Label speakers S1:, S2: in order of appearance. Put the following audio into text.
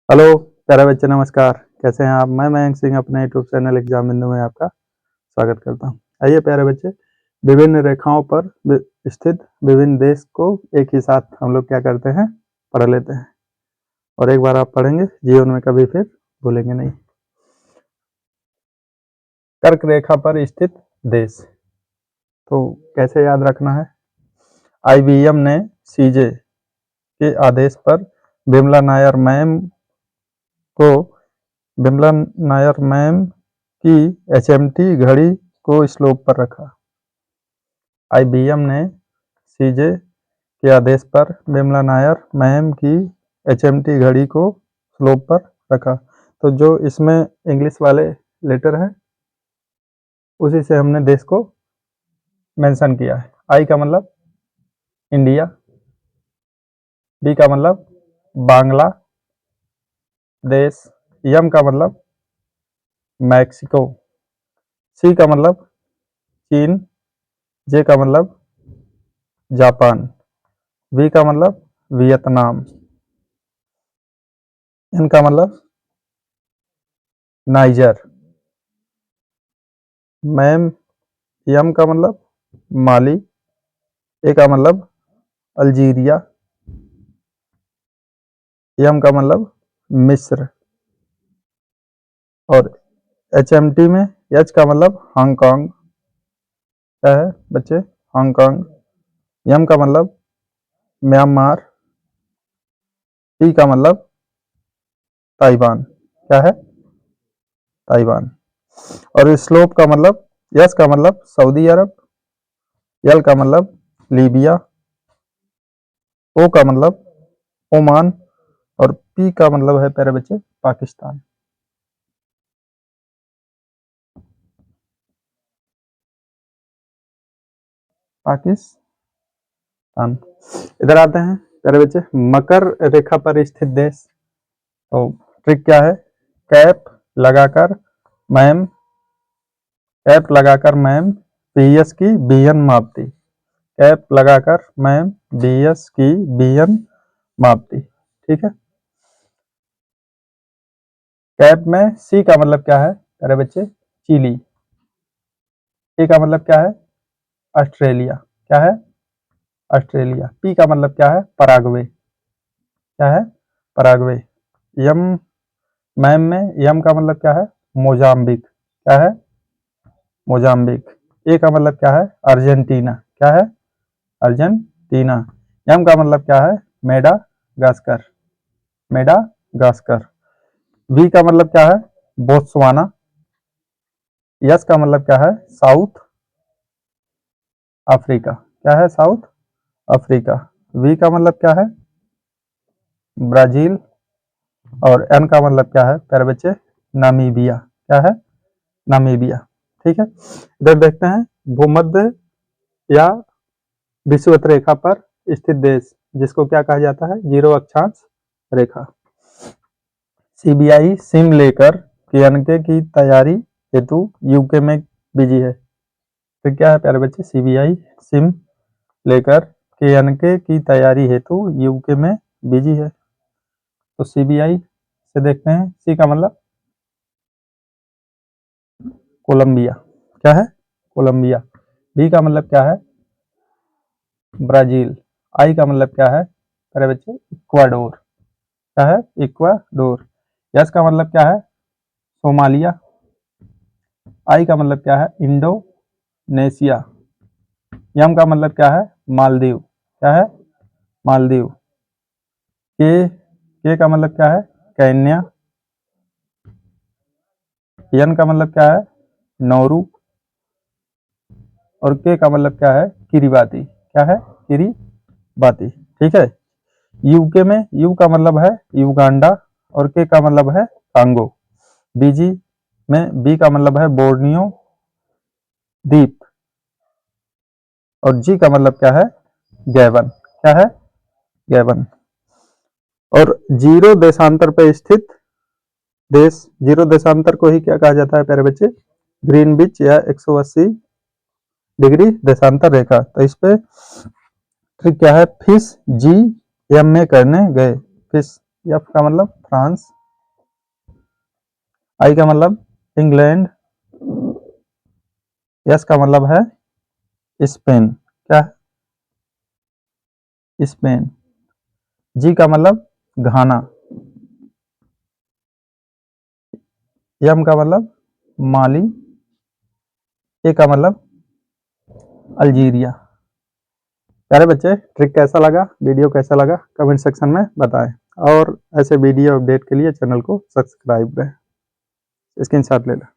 S1: Hello प्यारे बच्चे, नमस्कार। कैसे हैं आप? मैं मयंक सिंह अपने यूट्यूब चैनल एग्जाम बिंदु में आपका स्वागत करता हूं। आइए प्यारे बच्चे, विभिन्न रेखाओं पर स्थित विभिन्न देश को एक ही साथ हम लोग क्या करते हैं, पढ़ लेते हैं। और एक बार आप पढ़ेंगे, जीवन में कभी फिर भूलेंगे नहीं। कर्क रेखा पर स्थित देश, तो कैसे याद रखना है? IBM ने CJ के आदेश पर बिमला नायर मैम को बिमला नायर मैम की HMT घड़ी को स्लोप पर रखा। IBM ने CJ के आदेश पर बिमला नायर मैम की HMT घड़ी को स्लोप पर रखा। तो जो इसमें इंग्लिश वाले लेटर हैं उसी से हमने देश को मेंशन किया है। आई का मतलब इंडिया, बी का मतलब बांग्ला देश, एम का मतलब मैक्सिको, सी का मतलब चीन, जे का मतलब जापान, वी का मतलब वियतनाम, एन का मतलब नाइजर, मैम एम का मतलब माली, ए का मतलब अल्जीरिया, एम का मतलब मिस्र, और HMT में एच का मतलब हांगकांग। क्या है बच्चे? हांगकांग। एम का मतलब म्यांमार, टी का मतलब ताइवान। क्या है? ताइवान। और स्लोप का मतलब, एस का मतलब सऊदी अरब, एल का मतलब लीबिया, ओ का मतलब ओमान, और पी का मतलब है प्यारे बच्चे पाकिस्तान। पाकिस्तान। इधर आते हैं प्यारे बच्चे, मकर रेखा पर स्थित देश। तो ट्रिक क्या है? कैप लगाकर मैम कैप लगाकर मैम पीएस की बीएन मापती। कैप लगाकर मैम बीएस की बीएन मापती। ठीक है। कैप में सी का मतलब क्या है प्यारे बच्चे? चिली। ए का मतलब क्या है? ऑस्ट्रेलिया। क्या है? ऑस्ट्रेलिया। पी का मतलब क्या है? पराग्वे। क्या है? पराग्वे। यम मैम में यम का मतलब क्या है? मोजाम्बिक। क्या है? मोजाम्बिक। ए का मतलब क्या है? अर्जेंटीना। क्या है? अर्जेंटीना। एम का मतलब क्या है? मेडागास्कर। मेडागास्कर। वी का मतलब क्या है? बोत्सवाना। यस का मतलब क्या है? South Africa. क्या है? South Africa. वी का मतलब क्या है? ब्राजील। और एन का मतलब क्या है प्यारे बच्चे? नामीबिया। क्या है? नामीबिया। ठीक है। इधर देखते हैं भूमध्य या विषुवत रेखा पर स्थित देश, जिसको क्या कहा जाता है? जीरो अक्षांश रेखा। CBI सिम लेकर केएनके की तैयारी हेतु यूके में बिजी है। तो क्या है प्यारे बच्चे? CBI सिम लेकर केएनके की तैयारी हेतु यूके में बिजी है। तो CBI से देखते हैं, सी का मतलब कोलंबिया। क्या है? कोलंबिया। बी का मतलब क्या है? ब्राजील। आई का मतलब क्या है अरे बच्चे? इक्वाडोर। क्या है? इक्वाडोर। यस का मतलब क्या है? सोमालिया। आई का मतलब क्या है? इंडोनेशिया। यम का मतलब क्या है? मालदीव। क्या है? मालदीव। के का मतलब क्या है? केन्या। एन का मतलब क्या है? नौरू। और के का मतलब क्या है? किरीबाती। क्या है? किरीबाती। ठीक है। यूके में यू का मतलब है युगांडा, और के का मतलब है कांगो। बीजी में बी का मतलब है बोर्नियो द्वीप, और जी का मतलब क्या है? गैबन। क्या है? गैबन। और जीरो देशांतर पर स्थित देश, जीरो देशांतर को ही क्या कहा जाता है प्यारे बच्चे? ग्रीनविच या 180 डिग्री देशांतर रेखा। तो इस पे ट्रिक क्या है? फिश जी एम में करने गए। फिश एफ का मतलब फ्रांस, आई का मतलब इंग्लैंड, एस का मतलब है स्पेन, क्या है? स्पेन। जी का मतलब घाना, एम का मतलब माली, ए का मतलब अल्जीरिया। प्यारे बच्चे, ट्रिक कैसा लगा, वीडियो कैसा लगा, कमेंट सेक्शन में बताएं। और ऐसे वीडियो अपडेट के लिए चैनल को सब्सक्राइब करें। स्क्रीनशॉट ले लें।